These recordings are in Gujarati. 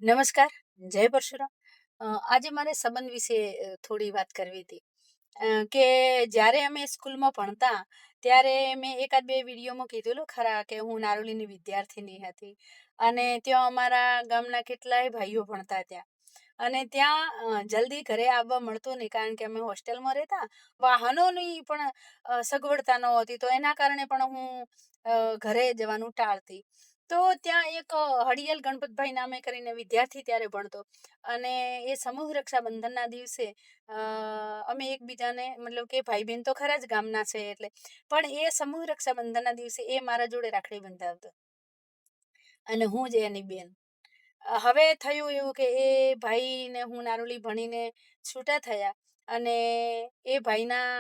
નમસ્કાર, જય પરશુરામ. આજે મારે સંબંધ વિશે થોડી વાત કરવી હતી. કે જ્યારે અમે સ્કૂલમાં ભણતા ત્યારે મેં એકાદ બે વિડીયોમાં કીધેલું ખરા કે હું નારોલીની વિદ્યાર્થીની હતી અને ત્યાં અમારા ગામના કેટલાય ભાઈઓ ભણતા ત્યાં. અને ત્યાં જલ્દી ઘરે આવવા મળતું નહીં કારણ કે અમે હોસ્ટેલમાં રહેતા. વાહનોની પણ સગવડતા નહોતી, તો એના કારણે પણ હું ઘરે જવાનું ટાળતી. તો ત્યાં એક હડિયલ ગણપતભાઈ નામે કરીને વિદ્યાર્થી ત્યારે ભણતો અને એ સમૂહ રક્ષાબંધનના દિવસે અમે એકબીજાને મતલબ કે ભાઈ બહેન તો ખરા જ ગામના છે એટલે, પણ એ સમૂહ રક્ષાબંધનના દિવસે એ મારા જોડે રાખડી બંધાવતો અને હું જ એની બેન. હવે થયું એવું કે એ ભાઈને હું નારોલી ભણીને છૂટા થયા અને એ ભાઈના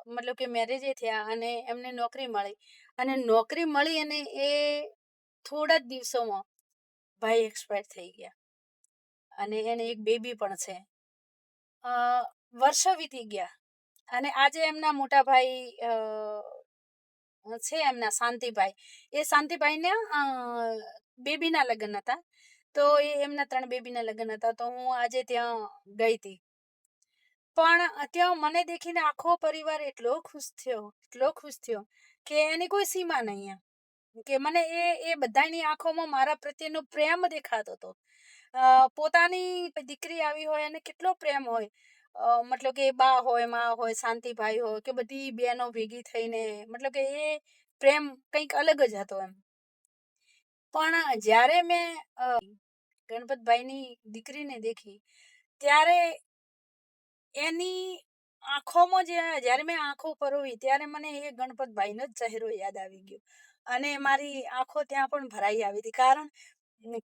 મતલબ કે મેરેજ થયા અને એમને નોકરી મળી અને નોકરી મળી અને એ થોડા જ દિવસોમાં ભાઈ એક્સપાયર થઈ ગયા અને એને એક બેબી પણ છે. અ, વર્ષો વીતી ગયા અને આજે એમના મોટા ભાઈ છે એમના શાંતિભાઈ. એ શાંતિભાઈને બેબીના લગ્ન હતા, તો એ એમના 3 બેબીના લગ્ન હતા, તો હું આજે ત્યાં ગઈ હતી. પણ ત્યાં મને દેખીને આખો પરિવાર એટલો ખુશ થયો કે એની કોઈ સીમા નહીં એમ. કે મને એ બધાની આંખોમાં મારા પ્રત્યેનો પ્રેમ દેખાતો હતો. પોતાની દીકરી આવી હોય અને કેટલો પ્રેમ હોય. મતલબ કે બા હોય, માં હોય, શાંતિભાઈ હોય કે બધી બહેનો ભેગી થઈને, મતલબ કે એ પ્રેમ કંઈક અલગ જ હતો એમ. પણ જ્યારે મેં ગણપતભાઈની દીકરીને દેખી ત્યારે એની આંખોમાં જ્યારે મેં આંખો પરોવી ત્યારે મને એ ગણપતભાઈનો જ ચહેરો યાદ આવી ગયો અને મારી આંખો ત્યાં પણ ભરાઈ આવી હતી. કારણ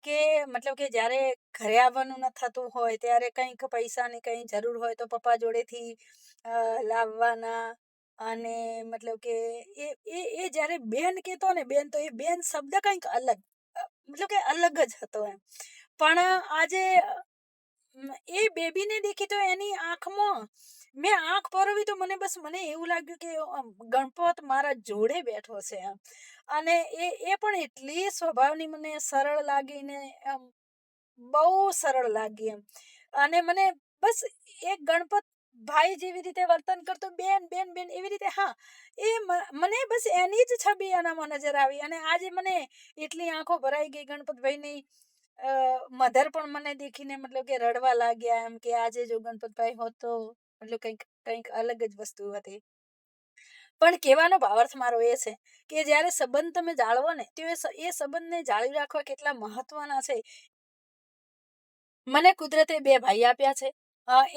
કે મતલબ કે જ્યારે ઘરે આવવાનું ન થતું હોય ત્યારે કંઈક પૈસાની કંઈ જરૂર હોય તો પપ્પા જોડેથી લાવવાના. અને મતલબ કે એ એ જ્યારે બેન કહેતો ને, બેન, તો એ બેન શબ્દ કંઈક અલગ, મતલબ કે અલગ જ હતો એમ. પણ આજે એ બેબીને દેખી તો એની આંખમાં મેં આંખ પરોવી તો મને એવું લાગ્યું કે ગણપત મારા જોડે બેઠો છે એમ. અને એ પણ એટલી સ્વભાવની મને સરળ લાગીને એમ, બહુ સરળ લાગી એમ. અને મને બસ એક ગણપત ભાઈ જેવી રીતે વર્તન કરતો, બેન બેન બેન એવી રીતે, હા, મને બસ એની જ છબી એનામાં નજર આવી અને આજે મને એટલી આંખો ભરાઈ ગઈ ગણપતભાઈની. મધર પણ મને દેખીને મતલબ કે રડવા લાગ્યા એમ કે આજે જો ગણપતભાઈ હોત તો મતલબ કંઈક કંઈક અલગ જ વસ્તુ હતી. પણ કહેવાનો ભાવાર્થ મારો એ છે કે જ્યારે સંબંધ તમે જાળવો ને તો એ સંબંધને જાળવી રાખવા કેટલા મહત્વના છે. મને કુદરતે 2 ભાઈ આપ્યા છે.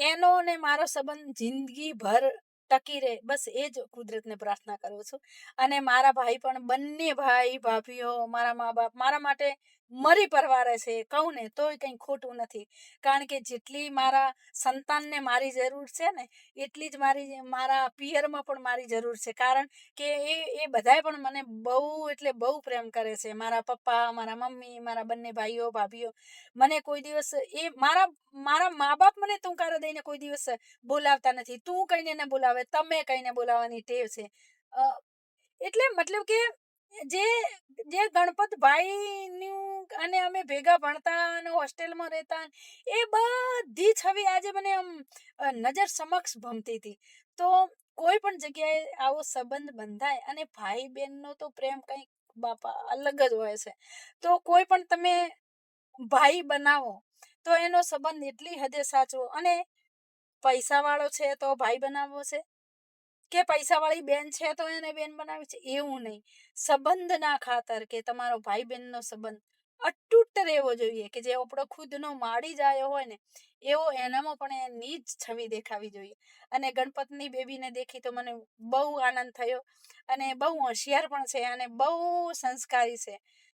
એનો ને મારો સંબંધ જિંદગીભર ટકી રહે, બસ એ જ કુદરતને પ્રાર્થના કરું છું. અને મારા ભાઈ પણ, બંને ભાઈ ભાભીઓ, મારા મા બાપ મારા માટે મરી પરવારે છે કહું ને તોય કંઈ ખોટું નથી. કારણ કે જેટલી મારા સંતાનને મારી જરૂર છે ને એટલી જ મારા પિયરમાં પણ મારી જરૂર છે. કારણ કે એ બધાય પણ મને બહુ એટલે બહુ પ્રેમ કરે છે. મારા પપ્પા, મારા મમ્મી, મારા બંને ભાઈઓ ભાભીઓ મને કોઈ દિવસ મારા મારા મા બાપ મને તુંકારો દઈને કોઈ દિવસ બોલાવતા નથી. તું કહીને ન બોલાવે, તમે કહીને બોલાવવાની ટેવ છે. અ, એટલે મતલબ કે જે જે ગણપતભાઈનું અને અમે ભેગા ભણતા અને હોસ્ટેલમાં રહેતા, એ બધી છબી આજે મને આમ નજર સમક્ષ ભમતી હતી. તો કોઈ પણ જગ્યાએ આવો સંબંધ બંધાય અને ભાઈ બહેનનો તો પ્રેમ કંઈક બાપા અલગ જ હોય છે. તો કોઈ પણ તમે ભાઈ બનાવો તો એનો સંબંધ એટલી હદે સાચવો. અને પૈસાવાળો છે તો ભાઈ બનાવવો છે કે પૈસાવાળી બેન છે તો એને બેન બનાવી છે, એવું નહીં. સંબંધના ખાતર કે તમારો ભાઈ બહેનનો સંબંધ અતૂટ રહેવો જોઈએ કે જે આપણો ખુદનો માડી જાય હોય ને એવો એનામાં પણ એની જ છબી દેખાવી જોઈએ. અને ગણપતની બેબીને દેખી તો મને બહુ આનંદ થયો અને બહુ હોશિયાર પણ છે અને બહુ સંસ્કારી છે.